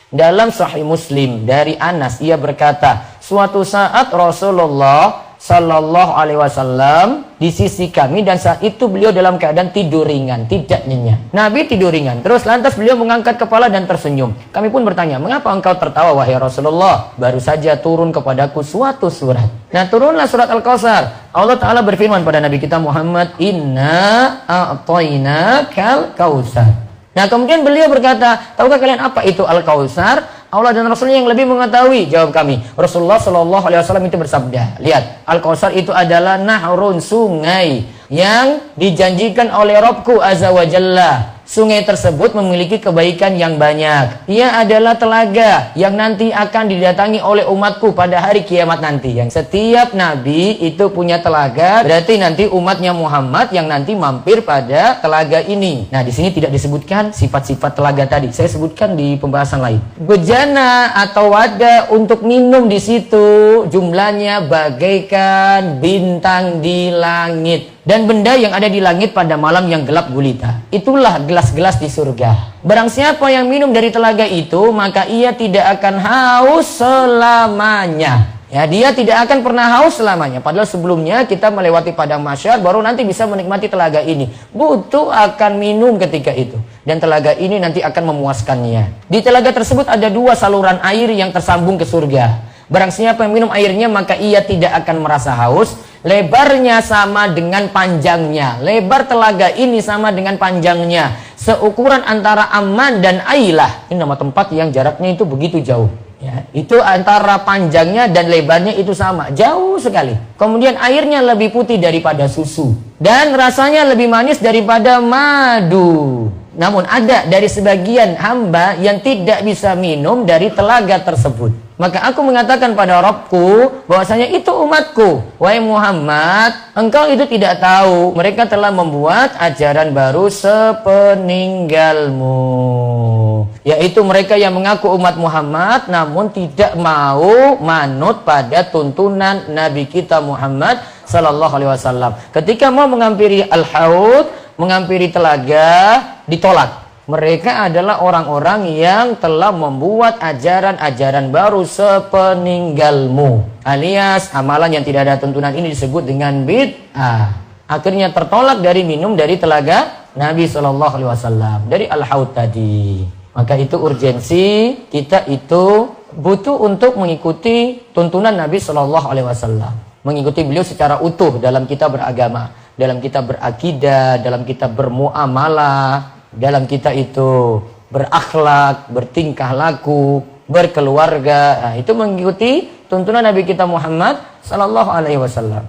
Dalam Sahih Muslim dari Anas, ia berkata, suatu saat Rasulullah Sallallahu Alaihi Wasallam di sisi kami, dan saat itu beliau dalam keadaan tidur ringan, tidak nyenyak. Nabi tidur ringan, terus lantas beliau mengangkat kepala dan tersenyum. Kami pun bertanya, mengapa engkau tertawa wahai Rasulullah? Baru saja turun kepadaku suatu surat. Nah, turunlah surat Al-Kautsar. Allah Ta'ala berfirman pada Nabi kita Muhammad, Inna a'tainakal kautsar. Nah, kemudian beliau berkata, tahukah kalian apa itu Al-Kautsar? Allah dan Rasulnya yang lebih mengetahui, jawab kami. Rasulullah Shallallahu Alaihi Wasallam itu bersabda, lihat, Al-Kautsar itu adalah nahrun, sungai yang dijanjikan oleh Rabbku Azza wa Jalla. Sungai tersebut memiliki kebaikan yang banyak. Ia adalah telaga yang nanti akan didatangi oleh umatku pada hari kiamat nanti. Yang setiap nabi itu punya telaga, berarti nanti umatnya Muhammad yang nanti mampir pada telaga ini. Nah, di sini tidak disebutkan sifat-sifat telaga tadi. Saya sebutkan di pembahasan lain. Bejana atau wadah untuk minum di situ jumlahnya bagaikan bintang di langit. Dan benda yang ada di langit pada malam yang gelap gulita. Itulah gelas-gelas di surga. Barang siapa yang minum dari telaga itu, maka ia tidak akan haus selamanya. Ya, dia tidak akan pernah haus selamanya. Padahal sebelumnya kita melewati padang mahsyar, baru nanti bisa menikmati telaga ini. Butuh akan minum ketika itu. Dan telaga ini nanti akan memuaskannya. Di telaga tersebut ada 2 saluran air yang tersambung ke surga. Barang siapa yang minum airnya, maka ia tidak akan merasa haus. Lebarnya sama dengan panjangnya. Lebar telaga ini sama dengan panjangnya. Seukuran antara Amman dan Ailah. Ini nama tempat yang jaraknya itu begitu jauh. Ya, itu antara panjangnya dan lebarnya itu sama. Jauh sekali. Kemudian airnya lebih putih daripada susu. Dan rasanya lebih manis daripada madu. Namun ada dari sebagian hamba yang tidak bisa minum dari telaga tersebut. Maka aku mengatakan pada Rabbku bahwasanya itu umatku. Wahai Muhammad, engkau itu tidak tahu, mereka telah membuat ajaran baru sepeninggalmu, yaitu mereka yang mengaku umat Muhammad namun tidak mau manut pada tuntunan Nabi kita Muhammad Sallallahu Alaihi Wasallam. Ketika mau mengampiri Al-Haud, mengampiri telaga, ditolak. Mereka adalah orang-orang yang telah membuat ajaran-ajaran baru sepeninggalmu. Alias amalan yang tidak ada tuntunan ini disebut dengan bid'ah. Akhirnya tertolak dari minum dari telaga Nabi SAW. Dari Al-Haud tadi. Maka itu urgensi kita itu butuh untuk mengikuti tuntunan Nabi SAW. Mengikuti beliau secara utuh dalam kita beragama. Dalam kita berakidah, dalam kita bermuamalah, dalam kita itu berakhlak, bertingkah laku, berkeluarga. Nah, itu mengikuti tuntunan Nabi kita Muhammad Sallallahu Alaihi Wasallam.